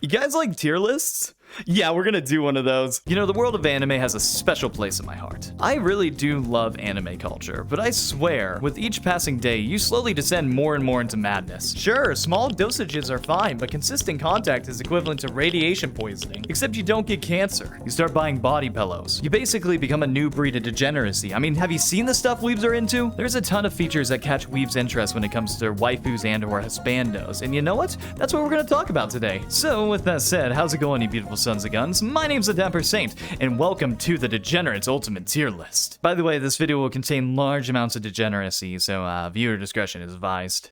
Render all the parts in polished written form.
You guys like tier lists? Yeah, we're gonna do one of those. You know, the world of anime has a special place in my heart. I really do love anime culture, but I swear, with each passing day, you slowly descend more and more into madness. Sure, small dosages are fine, but consistent contact is equivalent to radiation poisoning, except you don't get cancer. You start buying body pillows. You basically become a new breed of degeneracy. I mean, have you seen the stuff weebs are into? There's a ton of features that catch weebs' interest when it comes to waifus and or husbandos, and you know what? That's what we're gonna talk about today. So, with that said, how's it going, you beautiful sons of guns? My name's the Dapper Saint, and welcome to the Degenerates Ultimate Tier List. By the way, this video will contain large amounts of degeneracy, so viewer discretion is advised.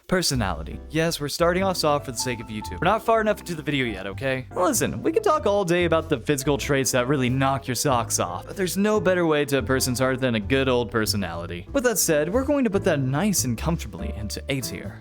Personality. Yes, we're starting off soft for the sake of YouTube. We're not far enough into the video yet, okay? Listen, we can talk all day about the physical traits that really knock your socks off, but there's no better way to a person's heart than a good old personality. With that said, we're going to put that nice and comfortably into A tier.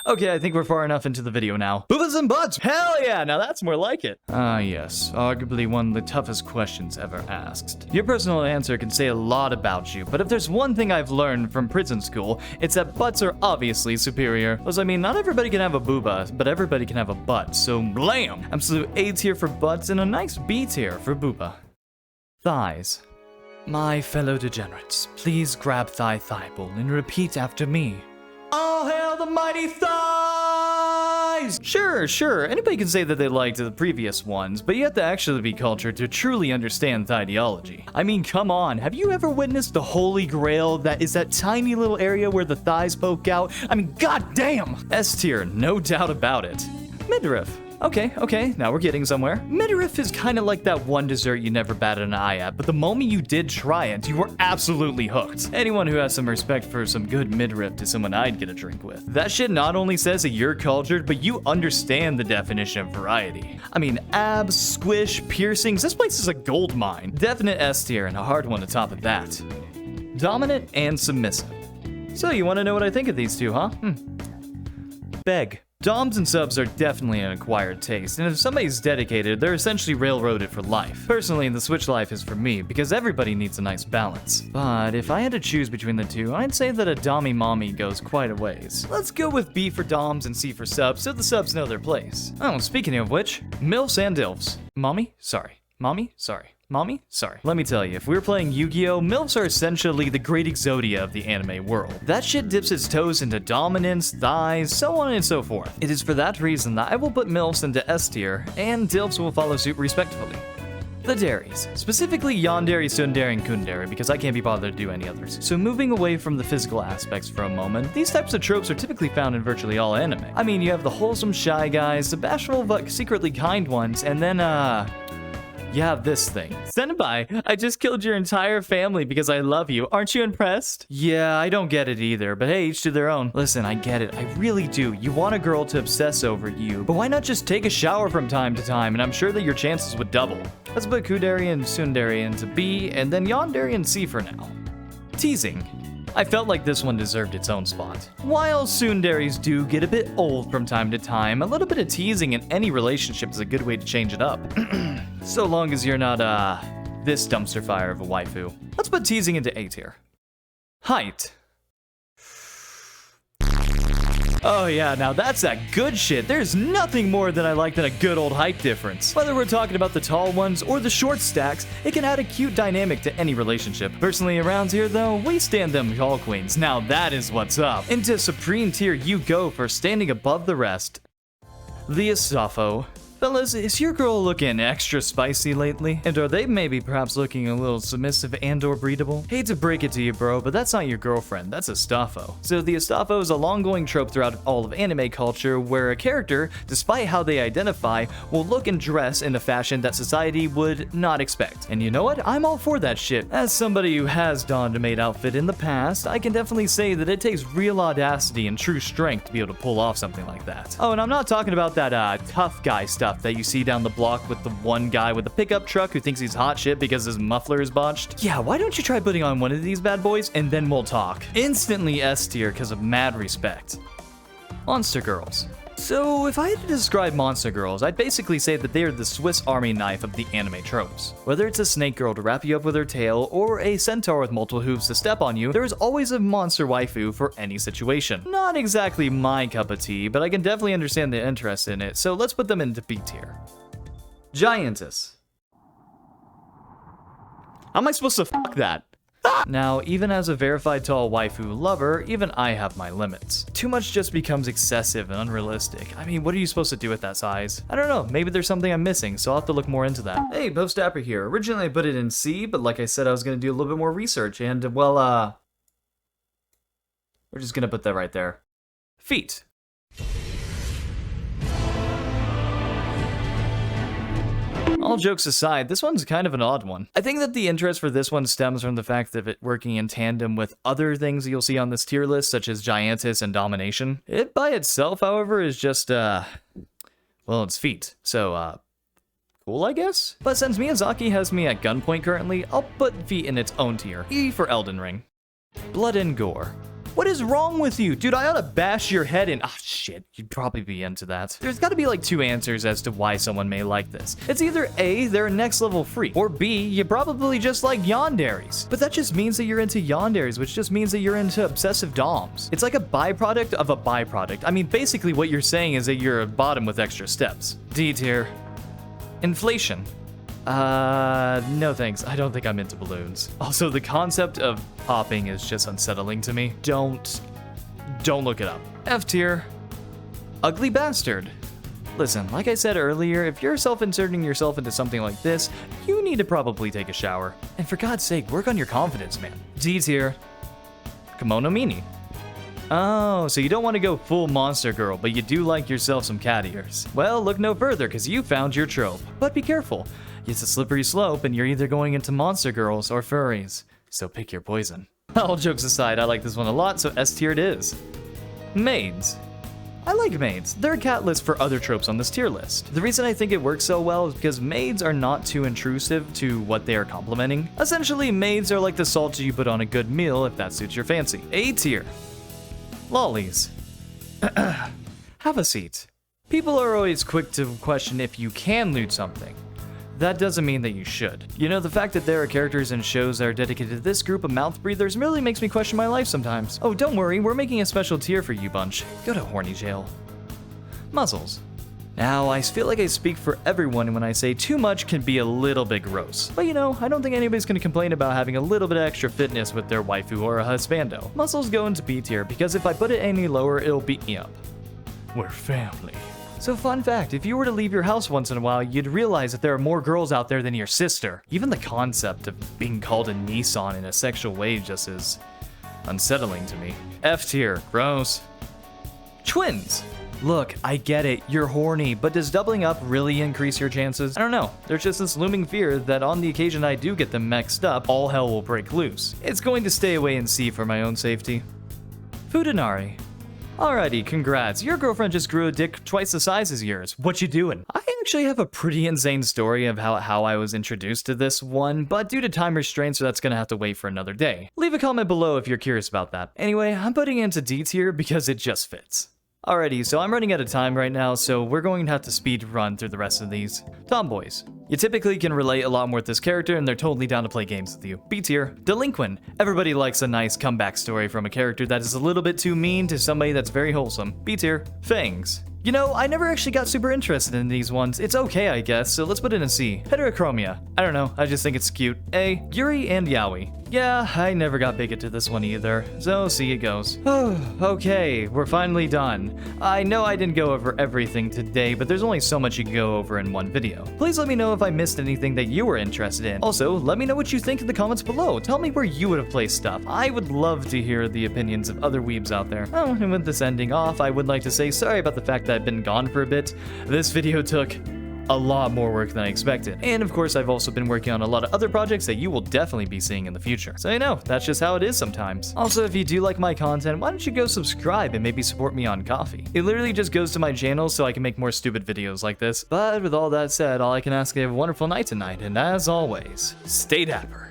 Okay, I think we're far enough into the video now. Boobas and butts! Hell yeah! Now that's more like it. Yes. Arguably one of the toughest questions ever asked. Your personal answer can say a lot about you, but if there's one thing I've learned from prison school, it's that butts are obviously superior. Plus, I mean, not everybody can have a booba, but everybody can have a butt, so blam! Absolute A tier for butts and a nice B tier for booba. Thighs. My fellow degenerates, please grab thigh bowl and repeat after me. All hail the mighty thighs! Sure, anybody can say that they liked the previous ones, but you have to actually be cultured to truly understand the ideology. I mean, come on, have you ever witnessed the holy grail that is that tiny little area where the thighs poke out? I mean, goddamn! S tier, no doubt about it. Midriff. Okay, now we're getting somewhere. Midriff is kind of like that one dessert you never batted an eye at, but the moment you did try it, you were absolutely hooked. Anyone who has some respect for some good midriff is someone I'd get a drink with. That shit not only says that you're cultured, but you understand the definition of variety. I mean, abs, squish, piercings, this place is a gold mine. Definite S tier and a hard one to top at that. Dominant and submissive. So you want to know what I think of these two, huh? Beg. Doms and subs are definitely an acquired taste, and if somebody's dedicated, they're essentially railroaded for life. Personally, the switch life is for me, because everybody needs a nice balance. But if I had to choose between the two, I'd say that a dommy mommy goes quite a ways. Let's go with B for doms and C for subs, so the subs know their place. Oh, speaking of which, MILFs and DILFs. Mommy? Sorry. Mommy? Sorry. Mommy? Sorry. Let me tell you, if we're playing Yu-Gi-Oh!, MILFs are essentially the great exodia of the anime world. That shit dips its toes into dominance, thighs, so on and so forth. It is for that reason that I will put MILFs into S tier, and DILFs will follow suit respectively. The deres, specifically yandere, tsundere, and kundere, because I can't be bothered to do any others. So moving away from the physical aspects for a moment, these types of tropes are typically found in virtually all anime. I mean, you have the wholesome shy guys, the bashful but secretly kind ones, and then you have this thing. Senpai, I just killed your entire family because I love you. Aren't you impressed? Yeah, I don't get it either, but hey, each to their own. Listen, I get it. I really do. You want a girl to obsess over you, but why not just take a shower from time to time, and I'm sure that your chances would double. Let's put kudere and tsundere into B, and then yandere and C for now. Teasing. I felt like this one deserved its own spot. While tsunderes do get a bit old from time to time, a little bit of teasing in any relationship is a good way to change it up. So long as you're not, this dumpster fire of a waifu. Let's put teasing into A tier. Height. Oh yeah, now that's that good shit. There's nothing more that I like than a good old height difference. Whether we're talking about the tall ones or the short stacks, it can add a cute dynamic to any relationship. Personally around here though, we stand them tall queens. Now that is what's up. Into supreme tier you go for standing above the rest. The Astafo. Fellas, is your girl looking extra spicy lately? And are they maybe perhaps looking a little submissive and or breedable? Hate to break it to you, bro, but that's not your girlfriend, that's Astafo. So the Astafo is a long-going trope throughout all of anime culture where a character, despite how they identify, will look and dress in a fashion that society would not expect. And you know what? I'm all for that shit. As somebody who has donned a maid outfit in the past, I can definitely say that it takes real audacity and true strength to be able to pull off something like that. Oh, and I'm not talking about that tough guy stuff that you see down the block with the one guy with the pickup truck who thinks he's hot shit because his muffler is botched. Yeah, why don't you try putting on one of these bad boys and then we'll talk. Instantly S tier because of mad respect. Monster girls. So, if I had to describe monster girls, I'd basically say that they are the Swiss Army knife of the anime tropes. Whether it's a snake girl to wrap you up with her tail, or a centaur with multiple hooves to step on you, there is always a monster waifu for any situation. Not exactly my cup of tea, but I can definitely understand the interest in it, so let's put them into B tier. Giantess. How am I supposed to fuck that? Now, even as a verified tall waifu lover, even I have my limits. Too much just becomes excessive and unrealistic. I mean, what are you supposed to do at that size? I don't know, maybe there's something I'm missing, so I'll have to look more into that. Hey, Post Dapper here. Originally I put it in C, but like I said, I was gonna do a little bit more research, and well, we're just gonna put that right there. Feet. All jokes aside, this one's kind of an odd one. I think that the interest for this one stems from the fact of it working in tandem with other things you'll see on this tier list, such as giantess and domination. It by itself, however, is just, well, it's feet. So, cool, I guess? But since Miyazaki has me at gunpoint currently, I'll put feet in its own tier. E for Elden Ring. Blood and gore. What is wrong with you? Dude, I ought to bash your head in. Ah, shit, you'd probably be into that. There's gotta be like two answers as to why someone may like this. It's either A, they're a next level freak, or B, you probably just like yanderes. But that just means that you're into yanderes, which just means that you're into obsessive doms. It's like a byproduct of a byproduct. I mean, basically what you're saying is that you're a bottom with extra steps. D tier. Inflation. No thanks. I don't think I'm into balloons. Also, the concept of popping is just unsettling to me. Don't look it up. F tier. Ugly bastard. Listen, like I said earlier, if you're self-inserting yourself into something like this, you need to probably take a shower. And for God's sake, work on your confidence, man. D tier. Kimono Mini. Oh, so you don't want to go full monster girl, but you do like yourself some cat ears. Well, look no further, because you found your trope. But be careful. It's a slippery slope, and you're either going into monster girls or furries. So pick your poison. All jokes aside, I like this one a lot, so S tier it is. Maids. I like maids. They're a catalyst for other tropes on this tier list. The reason I think it works so well is because maids are not too intrusive to what they are complementing. Essentially, maids are like the salt you put on a good meal if that suits your fancy. A tier. Lollies. Have a seat. People are always quick to question if you can loot something. That doesn't mean that you should. You know, the fact that there are characters in shows that are dedicated to this group of mouth breathers really makes me question my life sometimes. Oh, don't worry, we're making a special tier for you bunch. Go to horny jail. Muzzles. Now, I feel like I speak for everyone when I say too much can be a little bit gross. But you know, I don't think anybody's gonna complain about having a little bit of extra fitness with their waifu or a husbando. Muscles go into B tier because if I put it any lower, it'll beat me up. We're family. So fun fact, if you were to leave your house once in a while, you'd realize that there are more girls out there than your sister. Even the concept of being called a Nissan in a sexual way just is unsettling to me. F tier, gross. Twins. Look, I get it, you're horny, but does doubling up really increase your chances? I don't know, there's just this looming fear that on the occasion I do get them mixed up, all hell will break loose. It's going to stay away and see for my own safety. Futanari. Alrighty, congrats. Your girlfriend just grew a dick twice the size as yours. What you doing? I actually have a pretty insane story of how I was introduced to this one, but due to time restraints, so that's gonna have to wait for another day. Leave a comment below if you're curious about that. Anyway, I'm putting it into D tier because it just fits. Alrighty, so I'm running out of time right now, so we're going to have to speed run through the rest of these. Tomboys. You typically can relate a lot more with this character, and they're totally down to play games with you. B tier. Delinquent. Everybody likes a nice comeback story from a character that is a little bit too mean to somebody that's very wholesome. B tier. Fangs. You know, I never actually got super interested in these ones. It's okay, I guess, so let's put it in a C. Heterochromia. I don't know, I just think it's cute. A. Yuri and Yaoi. Yeah, I never got big into this one either, so see it goes. Okay, we're finally done. I know I didn't go over everything today, but there's only so much you can go over in one video. Please let me know if I missed anything that you were interested in. Also, let me know what you think in the comments below. Tell me where you would have placed stuff. I would love to hear the opinions of other weebs out there. Oh, and with this ending off, I would like to say sorry about the fact that I've been gone for a bit. This video took a lot more work than I expected. And of course, I've also been working on a lot of other projects that you will definitely be seeing in the future. So you know, that's just how it is sometimes. Also, if you do like my content, why don't you go subscribe and maybe support me on Coffee? It literally just goes to my channel so I can make more stupid videos like this. But with all that said, all I can ask is you have a wonderful night tonight, and as always, stay dapper.